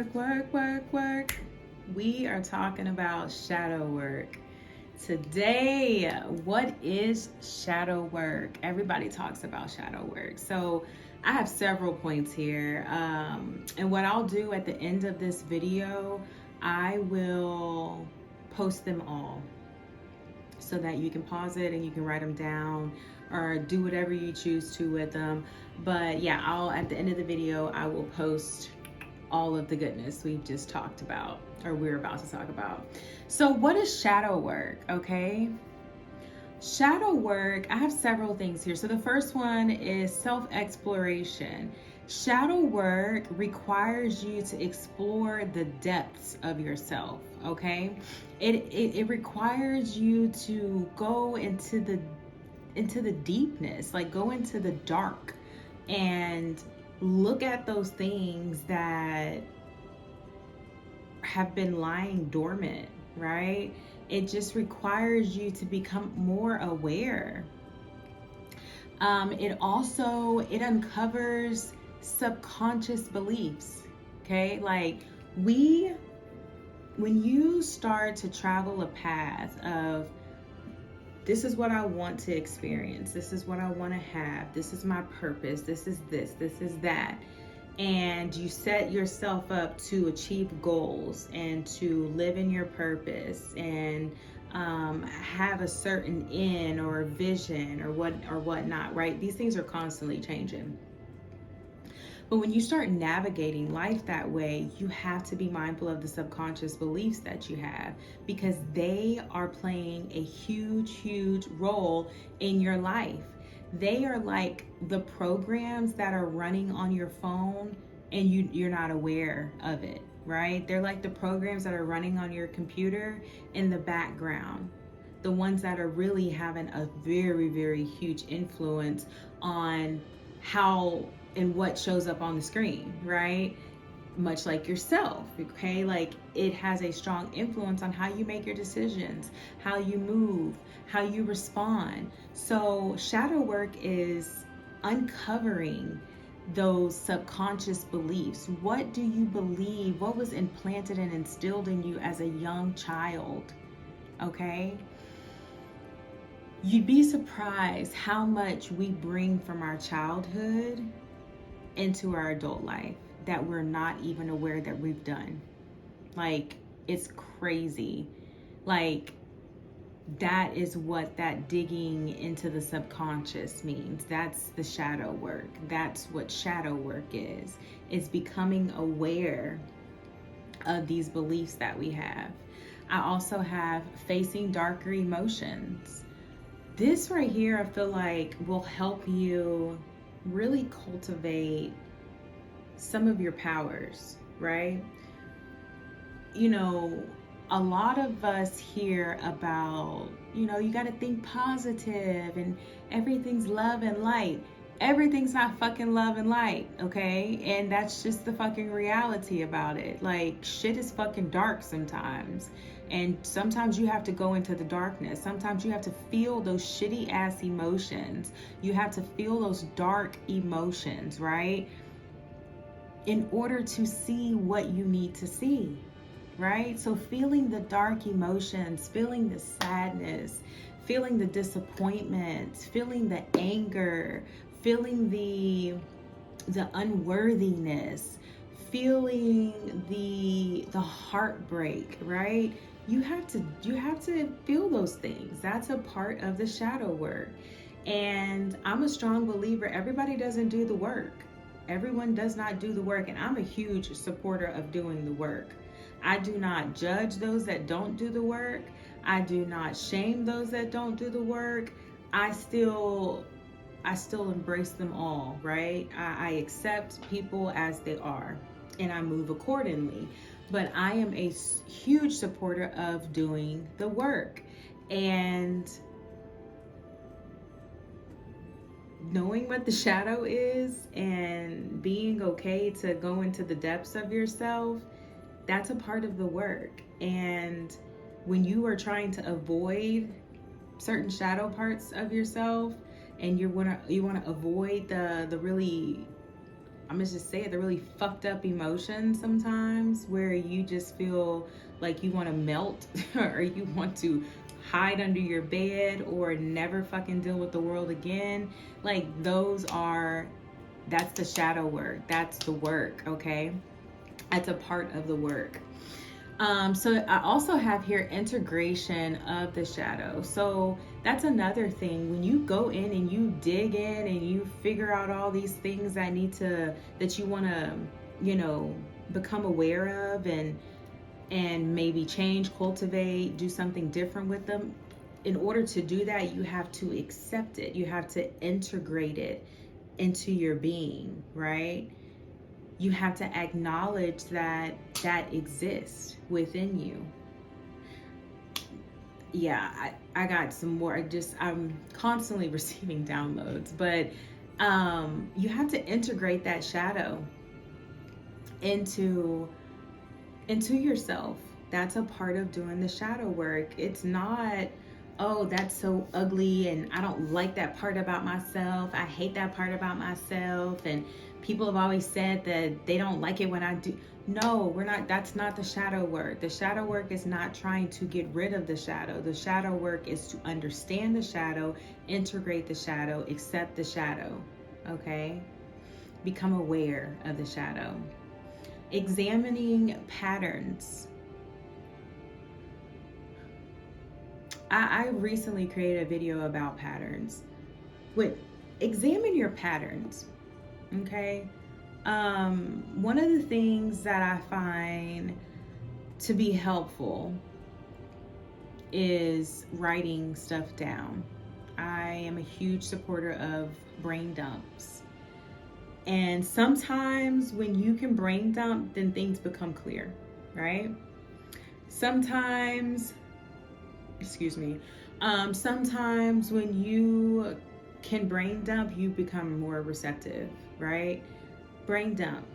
Work. We are talking about shadow work. Today, what is shadow work? Everybody talks about shadow work. So I have several points here. And what I'll do at the end of this video, I will post them all so that you can pause it and you can write them down or do whatever you choose to with them. But yeah, at the end of the video, I will post all of the goodness we've just talked about, or we're about to talk about. So what is shadow work? Okay. Shadow work, I have several things here. So the first one is self-exploration. Shadow work requires you to explore the depths of yourself, okay? It requires you to go into the deepness, like go into the dark and look at those things that have been lying dormant, right? It just requires you to become more aware. It uncovers subconscious beliefs, okay? Like when you start to travel a path of, this is what I want to experience, this is what I want to have, this is my purpose, this is that, and you set yourself up to achieve goals and to live in your purpose and have a certain end or vision or whatnot, right? These things are constantly changing. But when you start navigating life that way, you have to be mindful of the subconscious beliefs that you have, because they are playing a huge role in your life. They are like the programs that are running on your phone and you're not aware of it, right? They're like the programs that are running on your computer in the background. The ones that are really having a very huge influence on how and what shows up on the screen, right? Much like yourself, okay? Like it has a strong influence on how you make your decisions, how you move, how you respond. So shadow work is uncovering those subconscious beliefs. What do you believe? What was implanted and instilled in you as a young child, okay? You'd be surprised how much we bring from our childhood into our adult life that we're not even aware that we've done. Like, it's crazy. Like, that is what that digging into the subconscious means. That's the shadow work. That's what shadow work is becoming aware of these beliefs that we have. I also have facing darker emotions. This right here, I feel like will help you really cultivate some of your powers, right? You know, a lot of us hear about, you got to think positive and everything's love and light. Everything's not fucking love and light, okay? And that's just the fucking reality about it. Like, shit is fucking dark sometimes. And sometimes you have to go into the darkness. Sometimes you have to feel those shitty ass emotions. You have to feel those dark emotions, right? In order to see what you need to see, right? So feeling the dark emotions, feeling the sadness, feeling the disappointment, feeling the anger, feeling the unworthiness, feeling the heartbreak, right? You have to feel those things. That's a part of the shadow work. And I'm a strong believer, everybody doesn't do the work. Everyone does not do the work, and I'm a huge supporter of doing the work. I do not judge those that don't do the work. I do not shame those that don't do the work. I still embrace them all, right? I accept people as they are, and I move accordingly. But I am a huge supporter of doing the work. And knowing what the shadow is and being okay to go into the depths of yourself, that's a part of the work. And when you are trying to avoid certain shadow parts of yourself and you want to avoid the really I'm gonna just say it, the really fucked up emotions sometimes, where you just feel like you want to melt or you want to hide under your bed or never fucking deal with the world again. Like that's the shadow work. That's the work, okay? That's a part of the work. So I also have here integration of the shadow. So that's another thing. When you go in and you dig in and you figure out all these things that you want to, become aware of and maybe change, cultivate, do something different with them. In order to do that, you have to accept it. You have to integrate it into your being, right? You have to acknowledge that exists within you. Yeah, I got some more. I'm constantly receiving downloads, but you have to integrate that shadow into yourself. That's a part of doing the shadow work. It's not, oh, that's so ugly and I don't like that part about myself. I hate that part about myself. And people have always said that they don't like it when I do. No, that's not the shadow work. The shadow work is not trying to get rid of the shadow. The shadow work is to understand the shadow, integrate the shadow, accept the shadow, okay? Become aware of the shadow. Examining patterns. I recently created a video about patterns. Examine your patterns, okay? One of the things that I find to be helpful is writing stuff down. I am a huge supporter of brain dumps. And sometimes when you can brain dump, then things become clear, right? Sometimes when you can brain dump, you become more receptive, right? Brain dump.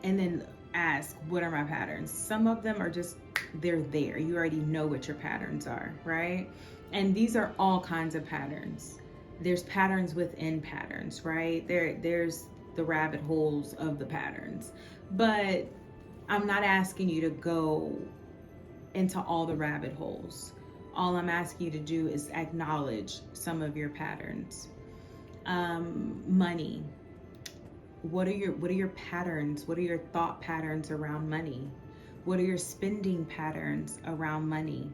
And then ask, what are my patterns? Some of them are just, they're there. You already know what your patterns are, right? And these are all kinds of patterns. There's patterns within patterns, right? There's the rabbit holes of the patterns. But I'm not asking you to go into all the rabbit holes. All I'm asking you to do is acknowledge some of your patterns. Money. What are your patterns? What are your thought patterns around money? What are your spending patterns around money?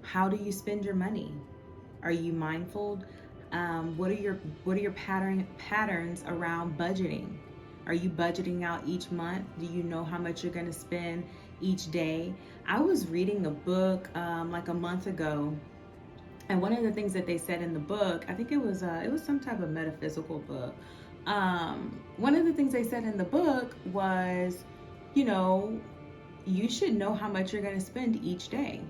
How do you spend your money? Are you mindful? What are your patterns around budgeting? Are you budgeting out each month? Do you know how much you're going to spend each day? I was reading a book like a month ago, and one of the things that they said in the book, I think it was some type of metaphysical book. One of the things they said in the book was, you should know how much you're going to spend each day.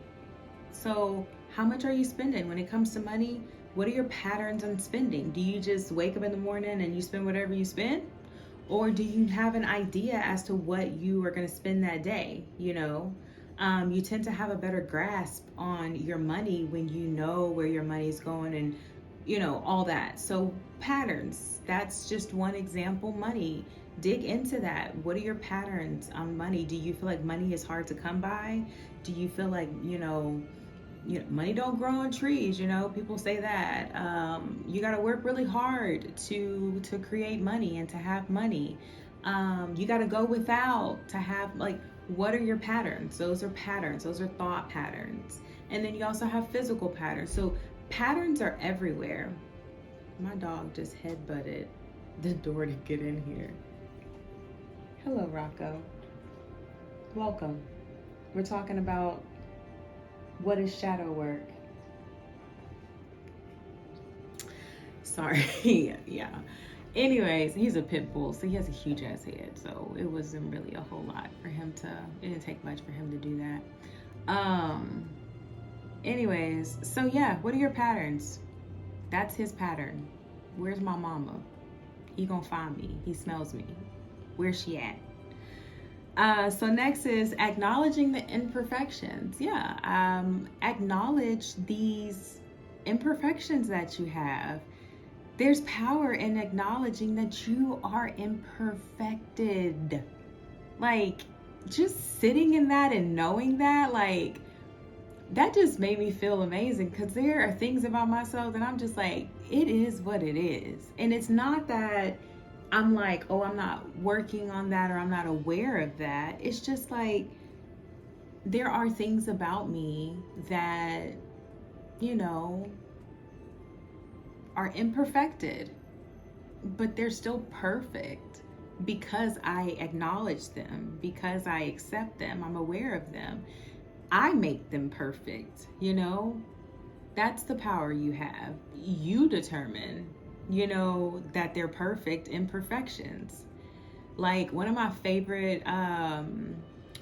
So how much are you spending when it comes to money? What are your patterns on spending? Do you just wake up in the morning and you spend whatever you spend? Or do you have an idea as to what you are going to spend that day? You tend to have a better grasp on your money when you know where your money is going and, all that. So patterns, that's just one example. Money, dig into that. What are your patterns on money? Do you feel like money is hard to come by? Do you feel like, money don't grow on trees, people say that. You got to work really hard to create money and to have money. You got to go without to have, what are your patterns? Those are patterns. Those are thought patterns. And then you also have physical patterns. So patterns are everywhere. My dog just headbutted the door to get in here. Hello, Rocco. Welcome. We're talking about what is shadow work. Sorry. Yeah. Anyways, he's a pit bull, so he has a huge ass head. So it wasn't really a whole lot for him it didn't take much for him to do that. Anyways, so yeah, what are your patterns? That's his pattern. Where's my mama? He gonna find me. He smells me. Where's she at? So next is acknowledging the imperfections. Yeah, acknowledge these imperfections that you have. There's power in acknowledging that you are imperfected. Like, just sitting in that and knowing that, like, that just made me feel amazing, because there are things about myself that I'm just like, it is what it is. And it's not that I'm like, oh, I'm not working on that, or I'm not aware of that. It's just like, there are things about me that, you know, are imperfected, but they're still perfect because I acknowledge them, because I accept them, I'm aware of them. I make them perfect, you know? That's the power you have. You determine, you know, that they're perfect imperfections. Like, one of my favorite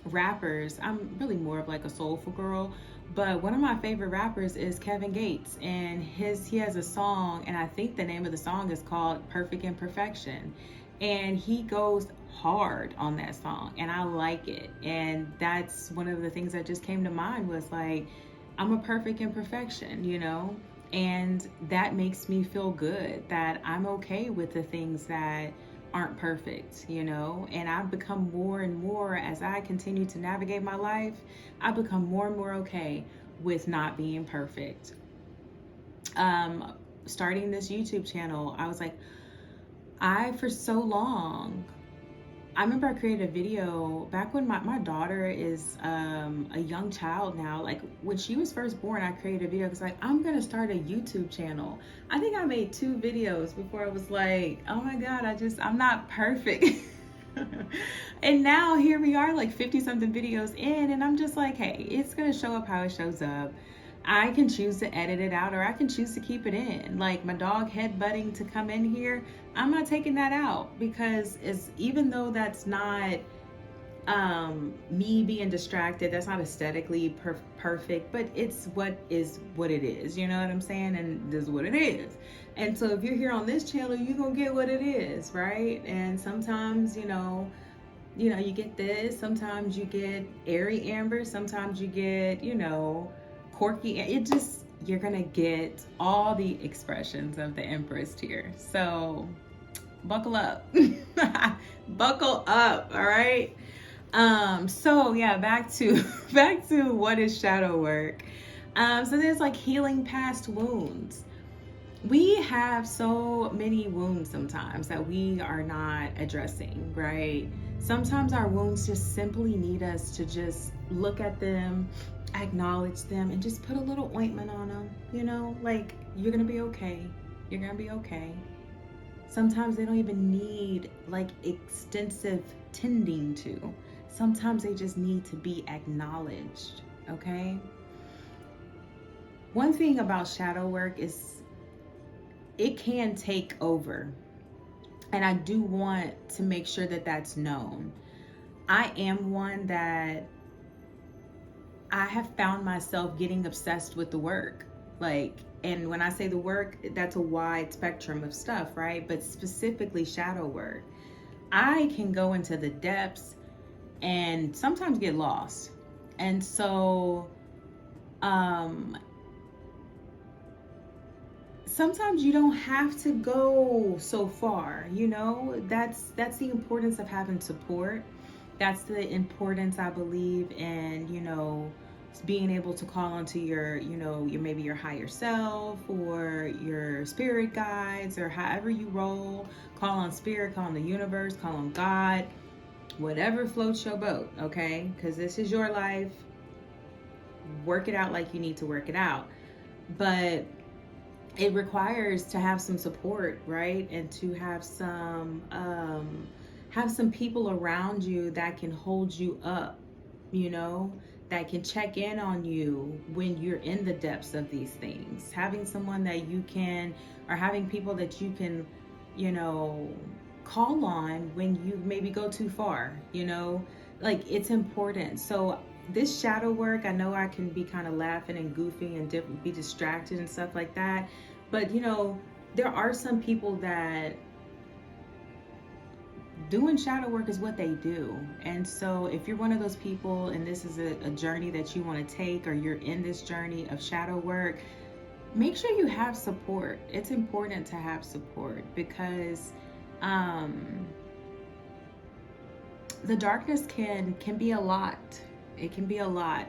rappers, I'm really more of like a soulful girl, but one of my favorite rappers is Kevin Gates, and he has a song, and I think the name of the song is called Perfect Imperfection. And he goes hard on that song, and I like it. And that's one of the things that just came to mind, was like, I'm a perfect imperfection, you know? And that makes me feel good, that I'm okay with the things that aren't perfect, you know? And I've become more and more, as I continue to navigate my life, I've become more and more okay with not being perfect. Starting this YouTube channel, I was like, for so long, I remember I created a video back when my daughter is a young child now. Like, when she was first born, I created a video because, like, I'm gonna start a YouTube channel. I think I made 2 videos before I was like, oh my God, I'm not perfect. And now here we are, like 50 something videos in, and I'm just like, hey, it's gonna show up how it shows up. I can choose to edit it out, or I can choose to keep it in. Like, my dog headbutting to come in here, I'm not taking that out, because even though that's not me being distracted, that's not aesthetically perfect, but it's what it is, you know what I'm saying? And this is what it is. And so if you're here on this channel, you're gonna get what it is, right? And sometimes, you know, you get this, sometimes you get airy Amber, sometimes you get, you know, quirky. You're gonna get all the expressions of the Empress here. So buckle up. Buckle up, all right? So yeah, back to what is shadow work. So there's like healing past wounds. We have so many wounds sometimes that we are not addressing, right? Sometimes our wounds just simply need us to just look at them, acknowledge them, and just put a little ointment on them, you know? Like, you're gonna be okay. You're gonna be okay. Sometimes they don't even need like extensive tending to. Sometimes they just need to be acknowledged, okay? One thing about shadow work is it can take over. And I do want to make sure that that's known. I am one that I have found myself getting obsessed with the work. Like, and when I say the work, that's a wide spectrum of stuff, right? But specifically shadow work. I can go into the depths and sometimes get lost. And so, sometimes you don't have to go so far, you know? That's the importance of having support. That's the importance, I believe, in, you know, being able to call onto your, you know, maybe your higher self, or your spirit guides, or however you roll. Call on spirit, call on the universe, call on God, whatever floats your boat, okay? Because this is your life. Work it out like you need to work it out. But it requires to have some support, right? And to have some people around you that can hold you up, you know, that can check in on you when you're in the depths of these things. Having someone that you can, or having people that you can, you know, call on when you maybe go too far, you know, like, it's important. So this shadow work, I know I can be kind of laughing and goofy and be distracted and stuff like that. But, you know, there are some people that doing shadow work is what they do. And so if you're one of those people and this is a journey that you want to take, or you're in this journey of shadow work, make sure you have support. It's important to have support because the darkness can be a lot. It can be a lot.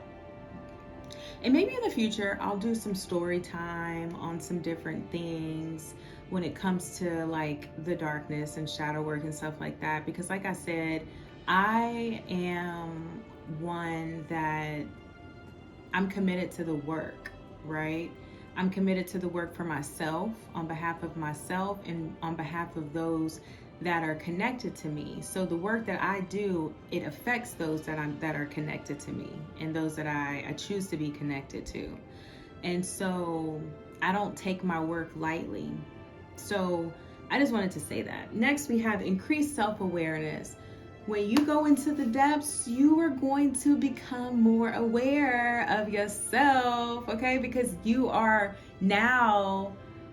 And maybe in the future, I'll do some story time on some different things when it comes to like the darkness and shadow work and stuff like that. Because like I said, I am one that I'm committed to the work, right? I'm committed to the work for myself, on behalf of myself and on behalf of those that are connected to me. So the work that I do, it affects those that are connected to me and those that I choose to be connected to. And so I don't take my work lightly. So I just wanted to say that. Next, we have increased self-awareness. When you go into the depths, you are going to become more aware of yourself, okay? Because you are now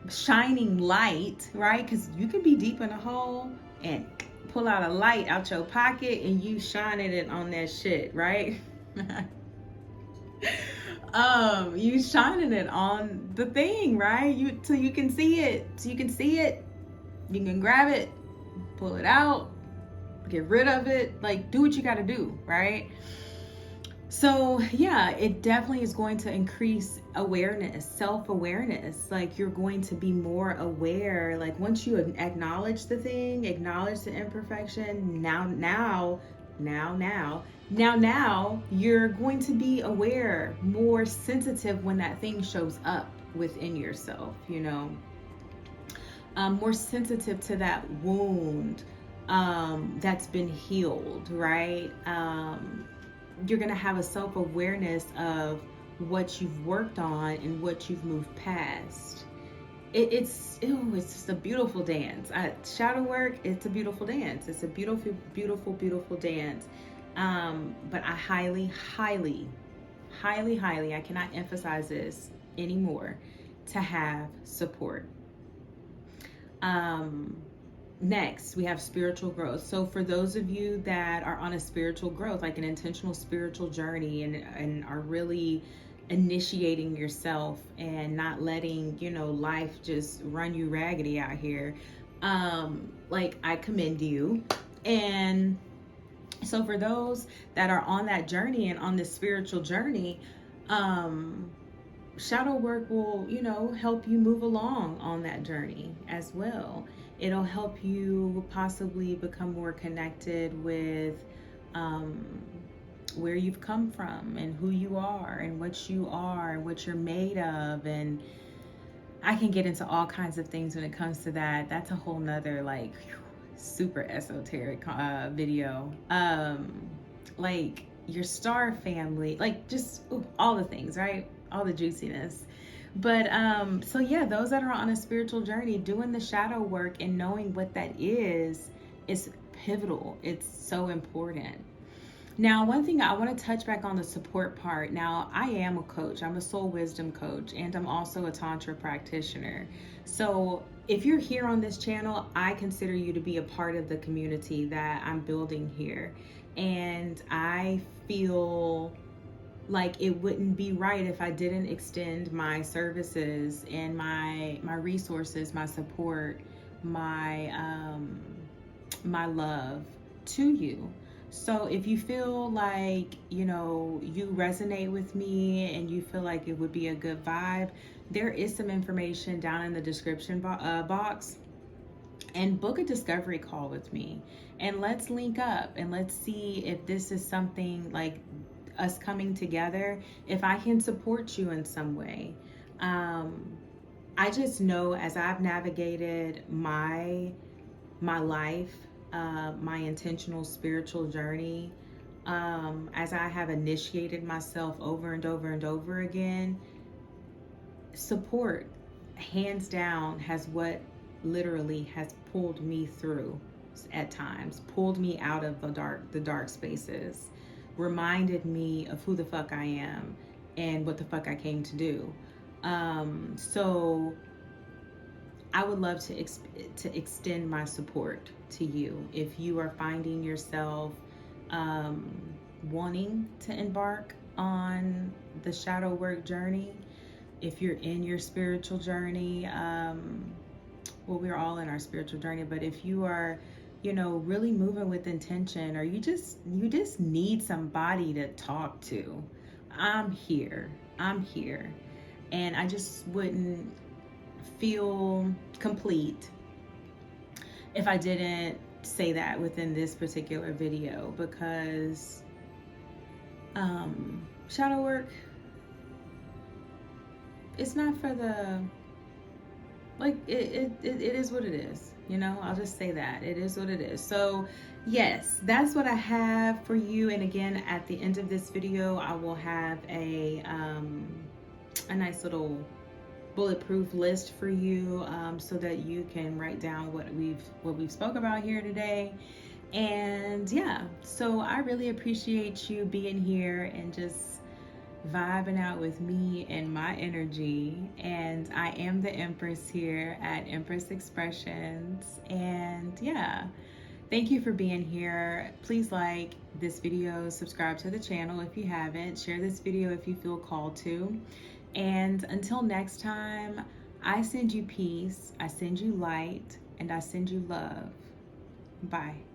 shining light, right? Because you can be deep in a hole and pull out a light out your pocket and you shining it on that shit, right? You shining it on the thing, right? So you can see it. You can grab it, pull it out, get rid of it, like do what you got to do, right? So yeah, it definitely is going to increase awareness, self-awareness. Like you're going to be more aware. Like once you acknowledge the thing, acknowledge the imperfection, now you're going to be aware, more sensitive when that thing shows up within yourself, more sensitive to that wound that's been healed, right? You're going to have a self-awareness of what you've worked on and what you've moved past. It's just a beautiful dance. Shadow work, it's a beautiful dance. It's a beautiful, beautiful, beautiful dance. But I highly, I cannot emphasize this anymore, to have support. Next, we have spiritual growth. So for those of you that are on a spiritual growth, like an intentional spiritual journey, and are really initiating yourself and not letting, life just run you raggedy out here, like I commend you. And so for those that are on that journey and on this spiritual journey, shadow work will, help you move along on that journey as well. It'll help you possibly become more connected with where you've come from and who you are and what you are and what you're made of. And I can get into all kinds of things when it comes to that. That's a whole nother super esoteric video. Like your star family, like just all the things, right? All the juiciness. But so yeah, those that are on a spiritual journey, doing the shadow work and knowing what that is pivotal. It's so important. Now, one thing I want to touch back on the support part. Now, I am a coach. I'm a soul wisdom coach, and I'm also a tantra practitioner. So if you're here on this channel, I consider you to be a part of the community that I'm building here. And I feel like it wouldn't be right if I didn't extend my services and my resources, my support, my love to you. So if you feel like, you resonate with me and you feel like it would be a good vibe, there is some information down in the description box, and book a discovery call with me and let's link up and let's see if this is something like us coming together, if I can support you in some way. I just know as I've navigated my life, my intentional spiritual journey, as I have initiated myself over and over and over again, support, hands down, has what literally has pulled me through at times, pulled me out of the dark spaces, reminded me of who the fuck I am and what the fuck I came to do. So I would love to extend my support to you if you are finding yourself wanting to embark on the shadow work journey. if you're in your spiritual journey, well, we're all in our spiritual journey, but if you are, really moving with intention, or you just need somebody to talk to, I'm here. And I just wouldn't feel complete if I didn't say that within this particular video, because shadow work, it's not for the, like, it is what it is. I'll just say that it is what it is. So yes, that's what I have for you. And again, at the end of this video, I will have a nice little bulletproof list for you, so that you can write down what we've spoke about here today. And yeah, so I really appreciate you being here and just vibing out with me and my energy. And I am the Empress here at Empress Expressions. And yeah, thank you for being here. Please like this video, subscribe to the channel if you haven't, share this video if you feel called to. And until next time, I send you peace, I send you light, and I send you love. Bye.